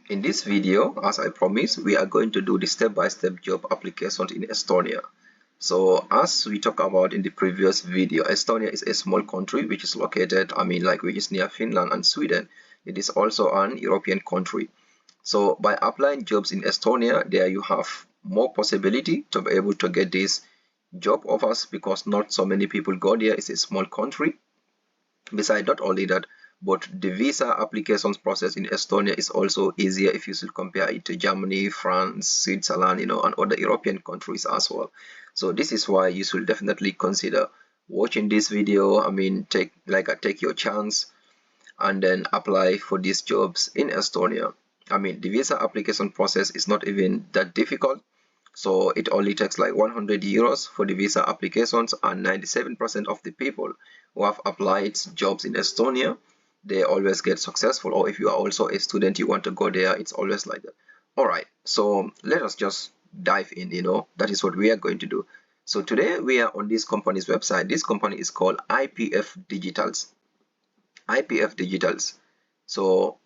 In this video, as I promised, we are going to do the step-by-step job applications in Estonia. So as we talked about in the previous video, Estonia is a small country which is located, which is near Finland and Sweden. It is also an European country. So by applying jobs in Estonia, there you have more possibility to be able to get these job offers because not so many people go there. It's a small country. Besides, not only that, but the visa applications process in Estonia is also easier if you should compare it to Germany, France, Switzerland, and other European countries as well. So this is why you should definitely consider watching this video. Take your chance and then apply for these jobs in Estonia. The visa application process is not even that difficult. So it only takes like 100 euros for the visa applications, and 97% of the people who have applied jobs in Estonia, they always get successful. Or if you are also a student, you want to go there, it's always like that. All right, so let us just dive in. That is what we are going to do. So today we are on this company's website. This company is called IPF Digitals. IPF Digitals. So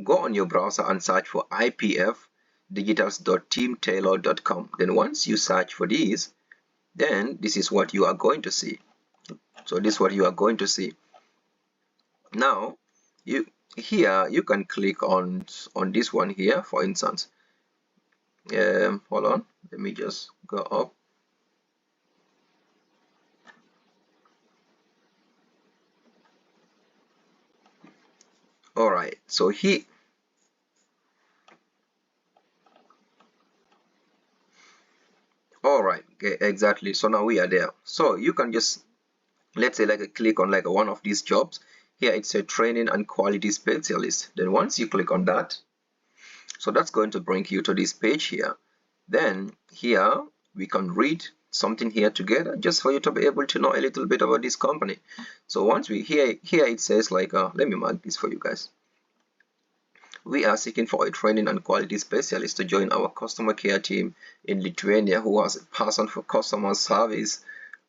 go on your browser and search for IPF digitals.teamtailor.com. Then once you search for this, then this is what you are going to see. So this is what you are going to see. Now you can click on this one here, for instance. Hold on, let me just go up. All right, so here all right, okay, exactly. So now we are there. So you can just, let's say, click on one of these jobs. Here it's a training and quality specialist. Then once you click on that, so that's going to bring you to this page here. Then here we can read something here together just for you to be able to know a little bit about this company. So once we here it says let me mark this for you guys. We are seeking for a training and quality specialist to join our customer care team in Lithuania who has a passion for customer service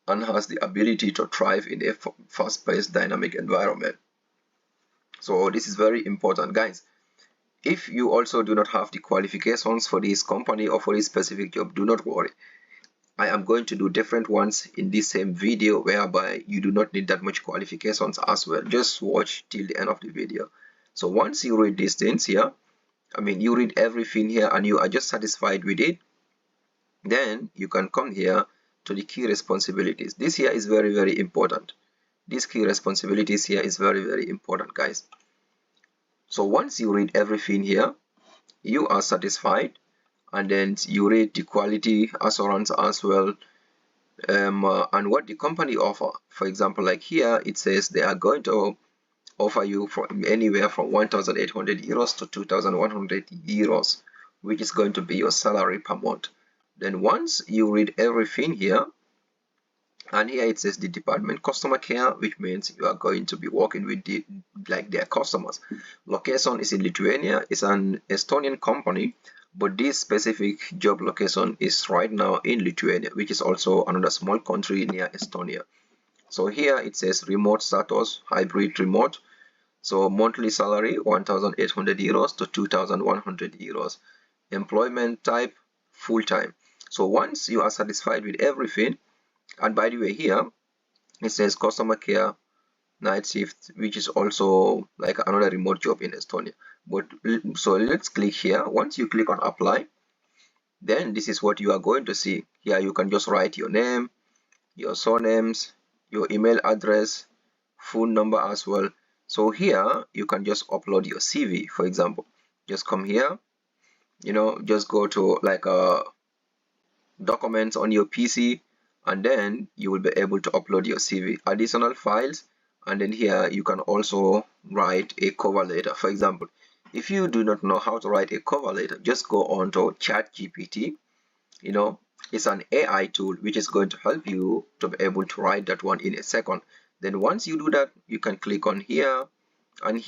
and has the ability to thrive in a fast-paced dynamic environment. So this is very important, guys. If you also do not have the qualifications for this company or for this specific job, do not worry. I am going to do different ones in this same video whereby you do not need that much qualifications as well. Just watch till the end of the video. So once you read these things here, you read everything here and you are just satisfied with it, then you can come here to the key responsibilities. This here is very, very important. These key responsibilities here is very, very important, guys. So once you read everything here, you are satisfied, and then you read the quality assurance as well, and what the company offer. For example, like here it says they are going to offer you from anywhere from 1,800 euros to 2,100 euros, which is going to be your salary per month. Then once you read everything here, and here it says the department customer care, which means you are going to be working with their customers. Location is in Lithuania. It's an Estonian company, but this specific job location is right now in Lithuania, which is also another small country near Estonia. So here it says remote status, hybrid remote. So monthly salary 1,800 euros to 2,100 euros. Employment type full-time. So once you are satisfied with everything, and by the way, here it says customer care night shift, which is also like another remote job in Estonia. But so let's click here. Once you click on apply, then this is what you are going to see. Here you can just write your name, your surnames, your email address, phone number as well. So here you can just upload your CV. For example, just come here, just go to documents on your PC, and then you will be able to upload your CV, additional files, and then here you can also write a cover letter. For example, if you do not know how to write a cover letter, just go on to ChatGPT. It's an AI tool which is going to help you to be able to write that one in a second. Then once you do that, you can click on here, and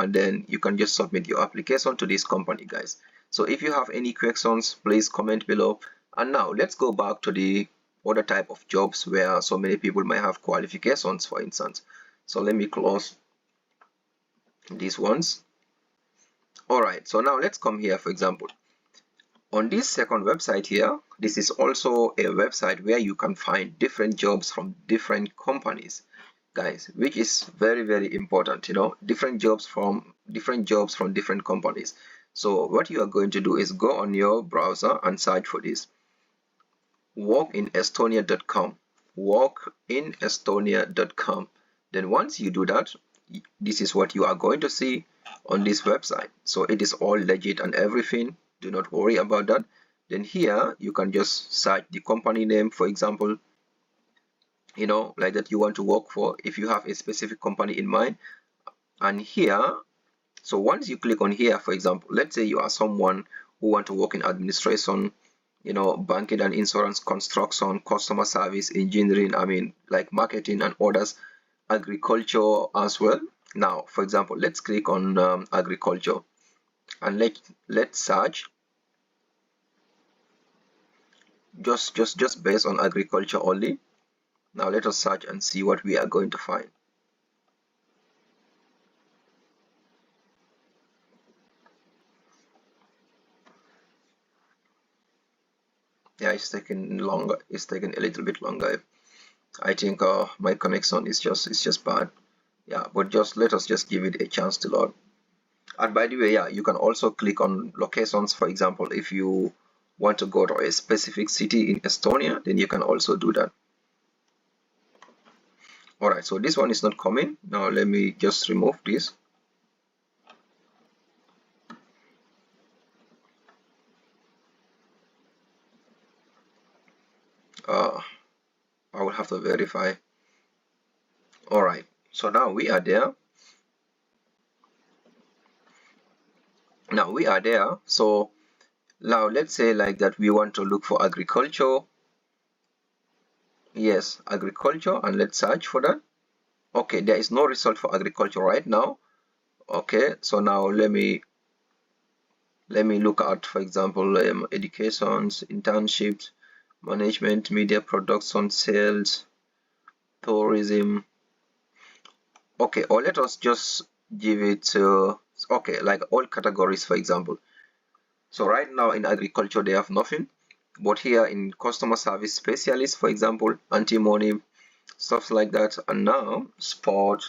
then you can just submit your application to this company, guys. So if you have any questions, please comment below. And now let's go back to the other type of jobs where so many people might have qualifications, for instance. So let me close these ones. All right, so now let's come here. For example, on this second website here, this is also a website where you can find different jobs from different companies, guys, which is very, very important. You know, different jobs from different companies. So what you are going to do is go on your browser and search for this workinestonia.com, workinestonia.com. Then once you do that, this is what you are going to see on this website. So it is all legit and everything. Do not worry about that. Then here you can just search the company name, for example, you know, like that you want to work for, if you have a specific company in mind. And here, so once you click on here, for example, let's say you are someone who want to work in administration, you know, banking and insurance, construction, customer service, engineering, I mean, like marketing and others, agriculture as well. Now, for example, let's click on agriculture and let's search just based on agriculture only. Now let us search and see what we are going to find. Yeah, it's taking longer. It's taking a little bit longer. I think my connection is just bad. Yeah, but just let us just give it a chance to load. And by the way, yeah, you can also click on locations. For example, if you want to go to a specific city in Estonia, then you can also do that. All right, so this one is not coming. Now let me just remove this. I will have to verify. All right, so now we are there. Now we are there. So now let's say like that we want to look for agriculture. Yes, agriculture, and let's search for that. Okay, there is no result for agriculture right now. Okay, so now let me look at, for example, educations, internships, management, media production, sales, tourism. Okay, or let us just give it okay, like all categories, for example. So right now in agriculture they have nothing, but here in customer service specialist, for example, anti-money, stuff like that. And now sport,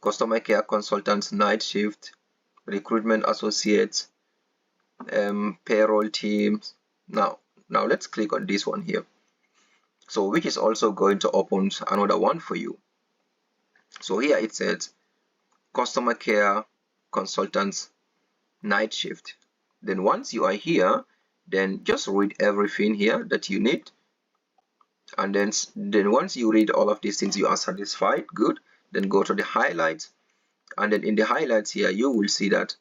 customer care consultants, night shift, recruitment associates, payroll teams. Now let's click on this one here, so which is also going to open another one for you. So here it says customer care consultants, night shift. Then once you are here, then just read everything here that you need, and then once you read all of these things, you are satisfied, good, then go to the highlights. And then in the highlights here you will see that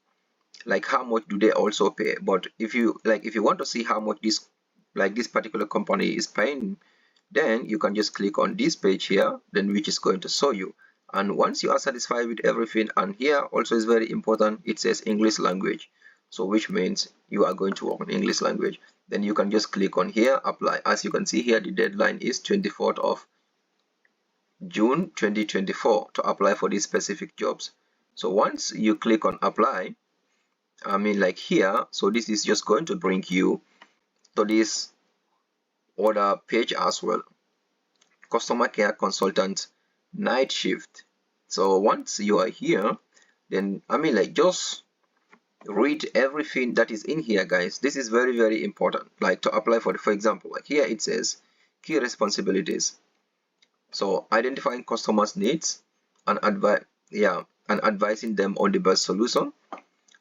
like how much do they also pay. But if you want to see how much this particular company is paying, then you can just click on this page here, then which is going to show you. And once you are satisfied with everything, and here also is very important, it says English language, so which means you are going to work on English language, then you can just click on here, apply. As you can see here, the deadline is 24th of June 2024 to apply for these specific jobs. So once you click on apply, I mean like here, so this is just going to bring you to this other page as well, customer care consultant, night shift. So once you are here, then I mean like just read everything that is in here, guys. This is very, very important, like to apply for example, like here it says key responsibilities. So identifying customers needs and advising them on the best solution,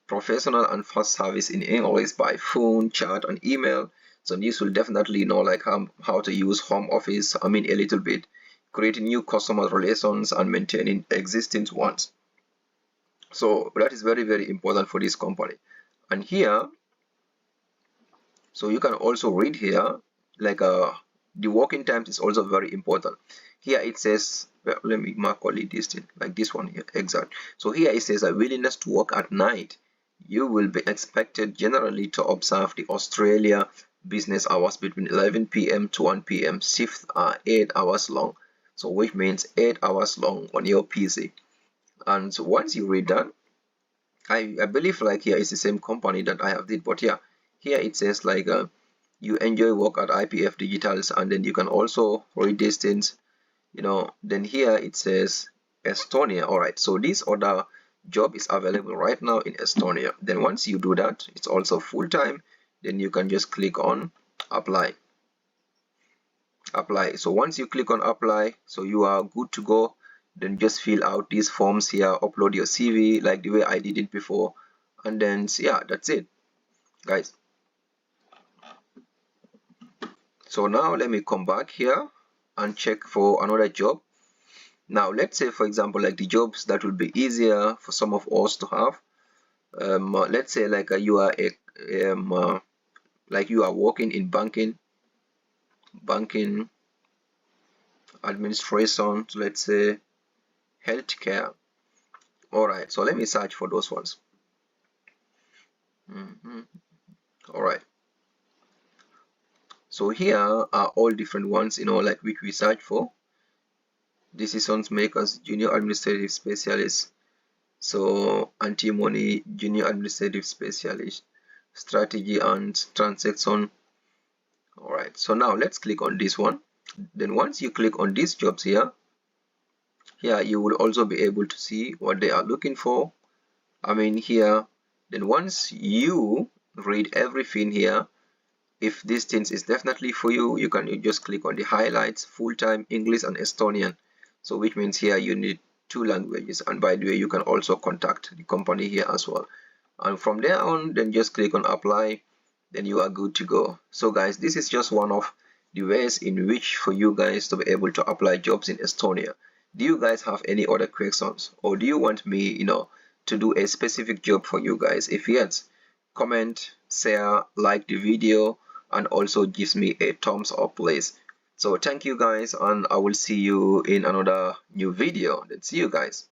professional and fast service in English by phone, chat and email. So this will definitely know like how to use home office, I mean a little bit, creating new customer relations and maintaining existing ones. So that is very, very important for this company. And here, so you can also read here like the working times is also very important. Here it says, well, let me mark only this thing, like this one here, exact. So here it says a willingness to work at night. You will be expected generally to observe the Australia business hours between 11 p.m. to 1 p.m. Shifts are 8 hours long, so which means 8 hours long on your PC. And so once you read that, I believe like here is the same company that I have did, but yeah, here it says like you enjoy work at IPF Digitals, and then you can also read these things, you know. Then here it says Estonia. All right, so this other job is available right now in Estonia. Then once you do that, it's also full-time. Then you can just click on apply. So once you click on apply, so you are good to go. Then just fill out these forms here, upload your CV like the way I did it before, and then yeah, that's it, guys. So now let me come back here and check for another job. Now let's say, for example, like the jobs that will be easier for some of us to have. Let's say like you are like you are working in banking administration, so let's say healthcare. All right, so let me search for those ones. All right, so here are all different ones, you know, like which we search for. Decisions makers, junior administrative specialist, so anti-money junior administrative specialist, strategy and transaction. All right, so now let's click on this one. Then once you click on these jobs here you will also be able to see what they are looking for. I mean here, then once you read everything here, if this thing is definitely for you, you can just click on the highlights, full-time English and Estonian. So which means here you need 2 languages, and by the way you can also contact the company here as well. And from there on, then just click on apply, then you are good to go. So guys, this is just one of the ways in which for you guys to be able to apply jobs in Estonia. Do you guys have any other questions, or do you want me, you know, to do a specific job for you guys? If yes, comment, share, like the video, and also gives me a thumbs up, please. So thank you guys, and I will see you in another new video. Then see you guys.